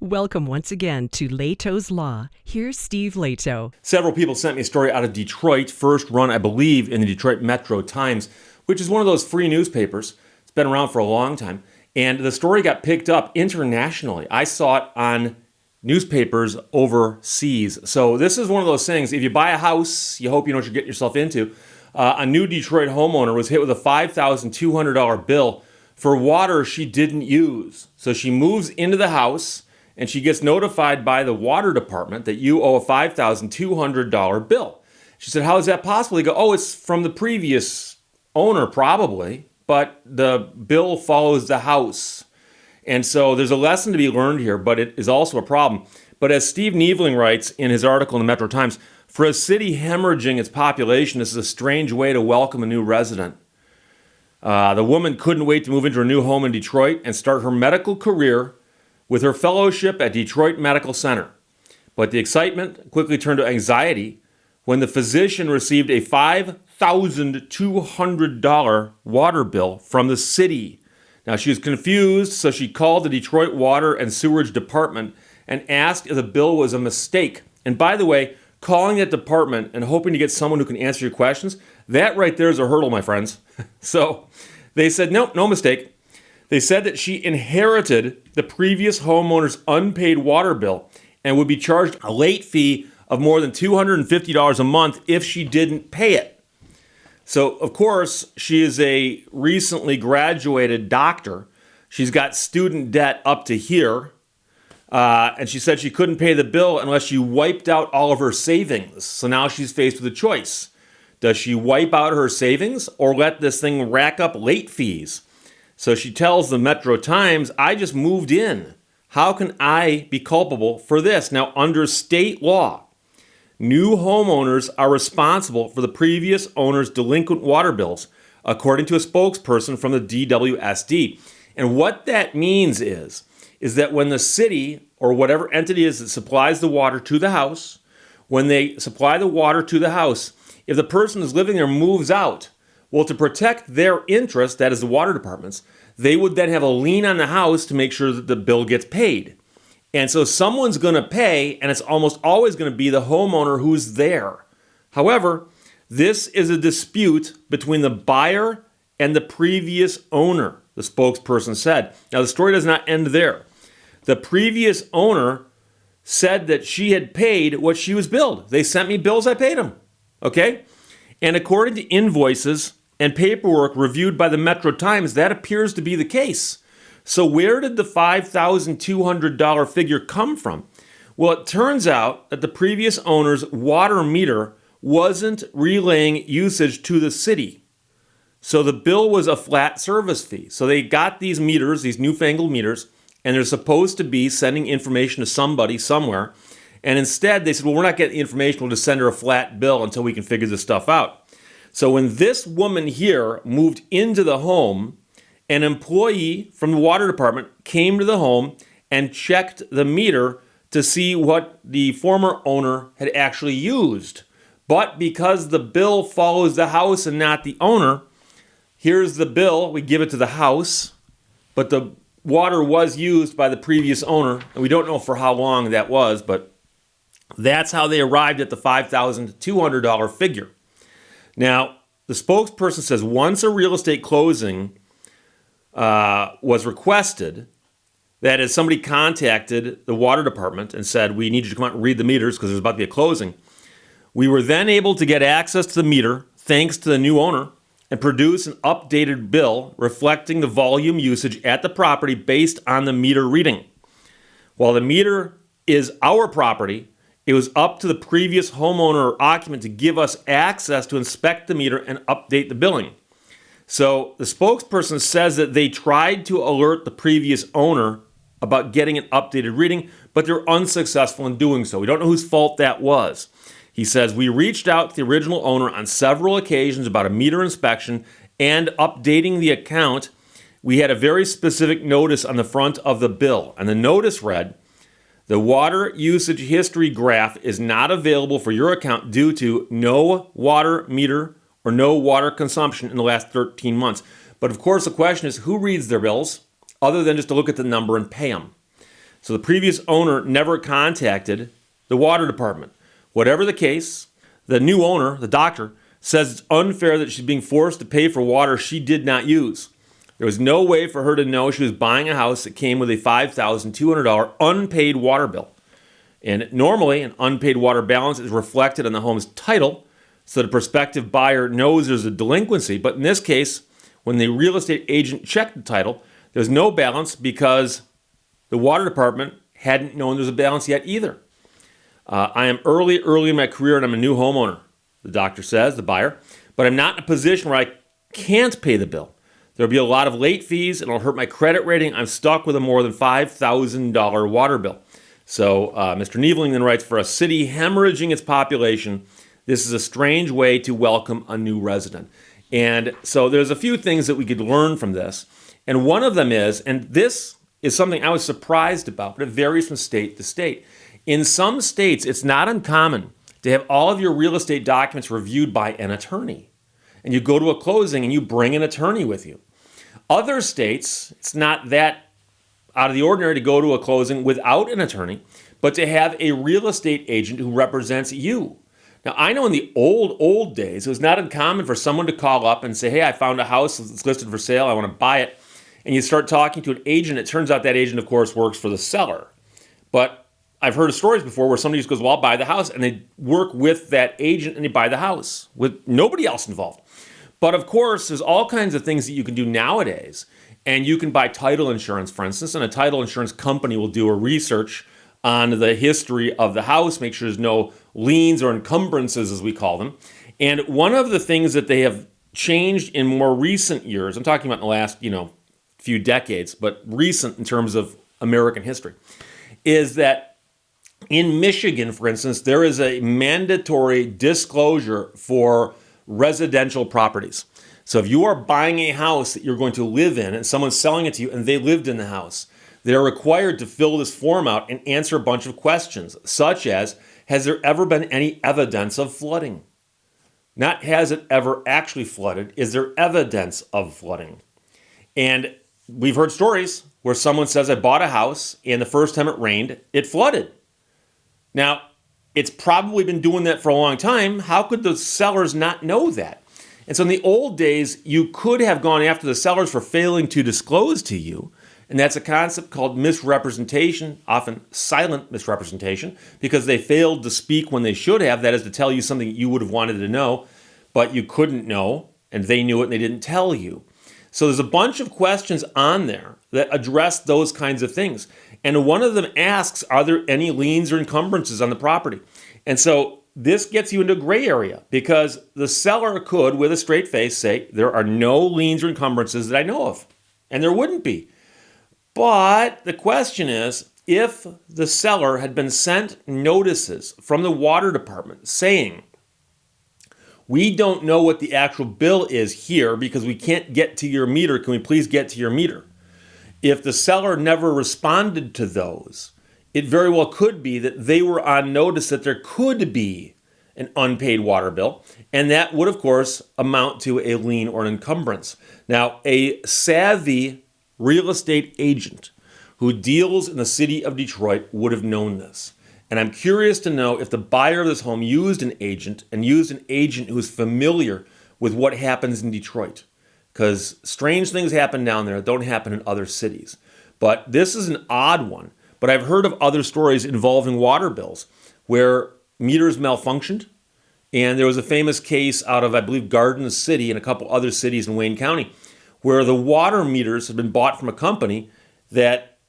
Welcome once again to Lehto's Law. Here's Steve Lehto. Several people sent me a story out of Detroit, first run, I believe, in the Detroit Metro Times, which is one of those free newspapers. It's been around for a long time. And the story got picked up internationally. I saw it on newspapers overseas. So this is one of those things, if you buy a house, you hope you know what you're getting yourself into. A new Detroit homeowner was hit with a $5,200 bill for water she didn't use. So she moves into the house, and she gets notified by the water department that you owe a $5,200 bill. She said, how is that possible? They go, oh, it's from the previous owner probably, but the bill follows the house. And so there's a lesson to be learned here, but it is also a problem. But as Steve Neveling writes in his article in the Metro Times, for a city hemorrhaging its population, this is a strange way to welcome a new resident. The woman couldn't wait to move into her new home in Detroit and start her medical career with her fellowship at Detroit Medical Center. But the excitement quickly turned to anxiety when the physician received a $5,200 water bill from the city. Now, she was confused, so she called the Detroit Water and Sewerage Department and asked if the bill was a mistake. And by the way, calling that department and hoping to get someone who can answer your questions, that right there is a hurdle, my friends. So they said, nope, no mistake. They said that she inherited the previous homeowner's unpaid water bill and would be charged a late fee of more than $250 a month if she didn't pay it. So, of course, she is a recently graduated doctor. She's got student debt up to here. And she said she couldn't pay the bill unless she wiped out all of her savings. So now she's faced with a choice. Does she wipe out her savings or let this thing rack up late fees? So she tells the Metro Times, I just moved in. How can I be culpable for this? Now, under state law, new homeowners are responsible for the previous owner's delinquent water bills, according to a spokesperson from the DWSD. And what that means is that when the city or whatever entity is that supplies the water to the house, when they supply the water to the house, if the person who's living there moves out, well, to protect their interest, that is the water department's, they would then have a lien on the house to make sure that the bill gets paid. And so someone's going to pay, and it's almost always going to be the homeowner who's there. However, this is a dispute between the buyer and the previous owner, the spokesperson said. Now, the story does not end there. The previous owner said that she had paid what she was billed. They sent me bills, I paid them. Okay? And according to invoices and paperwork reviewed by the Metro Times, that appears to be the case. So where did the $5,200 figure come from? Well, it turns out that the previous owner's water meter wasn't relaying usage to the city. So the bill was a flat service fee. So they got these meters, these newfangled meters, and they're supposed to be sending information to somebody somewhere. And instead, they said, well, we're not getting the information. We'll just send her a flat bill until we can figure this stuff out. So when this woman here moved into the home, an employee from the water department came to the home and checked the meter to see what the former owner had actually used. But because the bill follows the house and not the owner, here's the bill. We give it to the house, but the water was used by the previous owner, and we don't know for how long that was, but that's how they arrived at the $5,200 figure. Now, the spokesperson says once a real estate closing was requested, that is, somebody contacted the water department and said, we need you to come out and read the meters because there's about to be a closing. We were then able to get access to the meter thanks to the new owner and produce an updated bill reflecting the volume usage at the property based on the meter reading. While the meter is our property, it was up to the previous homeowner or occupant to give us access to inspect the meter and update the billing. So the spokesperson says that they tried to alert the previous owner about getting an updated reading, but they're unsuccessful in doing so. We don't know whose fault that was. He says, we reached out to the original owner on several occasions about a meter inspection and updating the account. We had a very specific notice on the front of the bill, and the notice read, the water usage history graph is not available for your account due to no water meter or no water consumption in the last 13 months. But of course, the question is, who reads their bills other than just to look at the number and pay them? So the previous owner never contacted the water department. Whatever the case, the new owner, the doctor, says it's unfair that she's being forced to pay for water she did not use. There was no way for her to know she was buying a house that came with a $5,200 unpaid water bill. And normally, an unpaid water balance is reflected on the home's title, so the prospective buyer knows there's a delinquency. But in this case, when the real estate agent checked the title, there's no balance because the water department hadn't known there was a balance yet either. I am early in my career and I'm a new homeowner, the doctor says, the buyer, but I'm not in a position where I can't pay the bill. There'll be a lot of late fees and it'll hurt my credit rating. I'm stuck with a more than $5,000 water bill. So Mr. Nieveling then writes, for a city hemorrhaging its population, this is a strange way to welcome a new resident. And so there's a few things that we could learn from this. And one of them is, and this is something I was surprised about, but it varies from state to state. In some states, it's not uncommon to have all of your real estate documents reviewed by an attorney. And you go to a closing and you bring an attorney with you. Other states, it's not that out of the ordinary to go to a closing without an attorney, but to have a real estate agent who represents you. Now, I know in the old days, it was not uncommon for someone to call up and say, hey, I found a house that's listed for sale, I want to buy it. And you start talking to an agent. It turns out that agent, of course, works for the seller. But I've heard of stories before where somebody just goes, well, I'll buy the house, and they work with that agent and they buy the house with nobody else involved. But of course, there's all kinds of things that you can do nowadays. And you can buy title insurance, for instance, and a title insurance company will do a research on the history of the house, make sure there's no liens or encumbrances, as we call them. And one of the things that they have changed in more recent years, I'm talking about in the last, few decades, but recent in terms of American history, is that in Michigan, for instance, there is a mandatory disclosure for residential properties. So if you are buying a house that you're going to live in and someone's selling it to you and they lived in the house, they're required to fill this form out and answer a bunch of questions, such as, has there ever been any evidence of flooding? Not has it ever actually flooded, is there evidence of flooding? And we've heard stories where someone says, I bought a house and the first time it rained, it flooded. Now, it's probably been doing that for a long time. How could the sellers not know that? And so in the old days, you could have gone after the sellers for failing to disclose to you. And that's a concept called misrepresentation, often silent misrepresentation, because they failed to speak when they should have. That is to tell you something you would have wanted to know, but you couldn't know, and they knew it and they didn't tell you. So there's a bunch of questions on there that address those kinds of things. And one of them asks, are there any liens or encumbrances on the property? And so this gets you into a gray area because the seller could, with a straight face, say, there are no liens or encumbrances that I know of. And there wouldn't be. But the question is, if the seller had been sent notices from the water department saying, we don't know what the actual bill is here because we can't get to your meter. Can we please get to your meter? If the seller never responded to those, it very well could be that they were on notice that there could be an unpaid water bill, and that would, of course, amount to a lien or an encumbrance. Now, a savvy real estate agent who deals in the city of Detroit would have known this. And I'm curious to know if the buyer of this home used an agent who's familiar with what happens in Detroit. Because strange things happen down there that don't happen in other cities. But this is an odd one. But I've heard of other stories involving water bills where meters malfunctioned. And there was a famous case out of, I believe, Garden City and a couple other cities in Wayne County where the water meters had been bought from a company that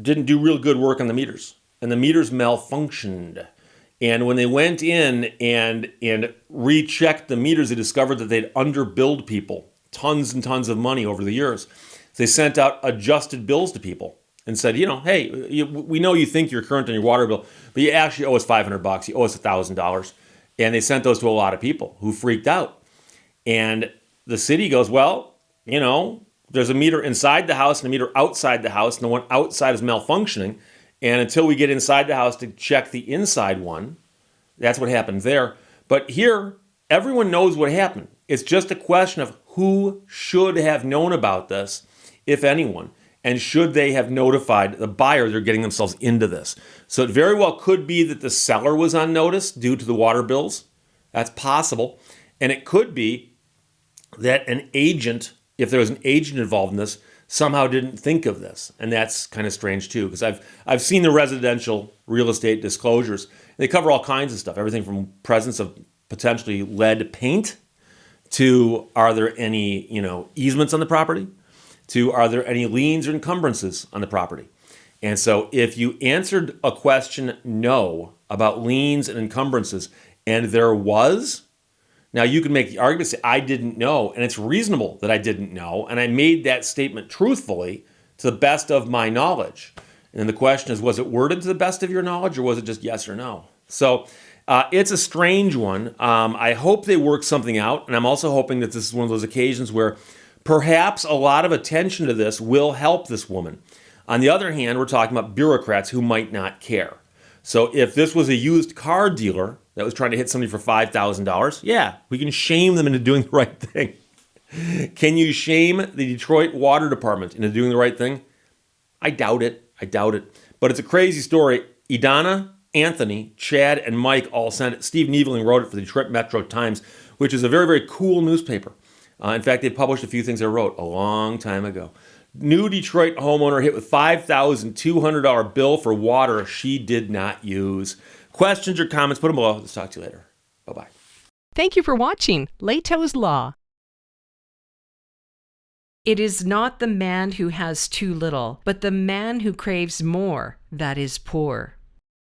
didn't do real good work on the meters. And the meters malfunctioned. And when they went in and rechecked the meters, they discovered that they'd underbilled people tons and tons of money over the years. So they sent out adjusted bills to people and said, hey, we know you think you're current on your water bill, but you actually owe us $500. You owe us $1,000. And they sent those to a lot of people who freaked out. And the city goes, well, there's a meter inside the house and a meter outside the house, and the one outside is malfunctioning. And until we get inside the house to check the inside one, that's what happened there. But here, everyone knows what happened. It's just a question of who should have known about this, if anyone. And should they have notified the buyer they're getting themselves into this? So it very well could be that the seller was on notice due to the water bills. That's possible. And it could be that an agent, if there was an agent involved in this, somehow didn't think of this. And that's kind of strange too, because I've seen the residential real estate disclosures. They cover all kinds of stuff, everything from presence of potentially lead paint to are there any, easements on the property, to are there any liens or encumbrances on the property. And so if you answered a question no about liens and encumbrances and there was, now you can make the argument, say, I didn't know, and it's reasonable that I didn't know, and I made that statement truthfully to the best of my knowledge. And then the question is, was it worded to the best of your knowledge, or was it just yes or no? So it's a strange one. I hope they work something out, and I'm also hoping that this is one of those occasions where perhaps a lot of attention to this will help this woman. On the other hand, we're talking about bureaucrats who might not care. So if this was a used car dealer that was trying to hit somebody for $5,000, yeah, we can shame them into doing the right thing. Can you shame the Detroit Water Department into doing the right thing? I doubt it. But it's a crazy story. Idana, Anthony, Chad, and Mike all sent it. Steve Neveling wrote it for the Detroit Metro Times, which is a very, very cool newspaper. In fact, they published a few things I wrote a long time ago. New Detroit homeowner hit with $5,200 bill for water she did not use. Questions or comments, put them below. Let's talk to you later. Bye-bye. Thank you for watching Lehto's Law. It is not the man who has too little, but the man who craves more that is poor.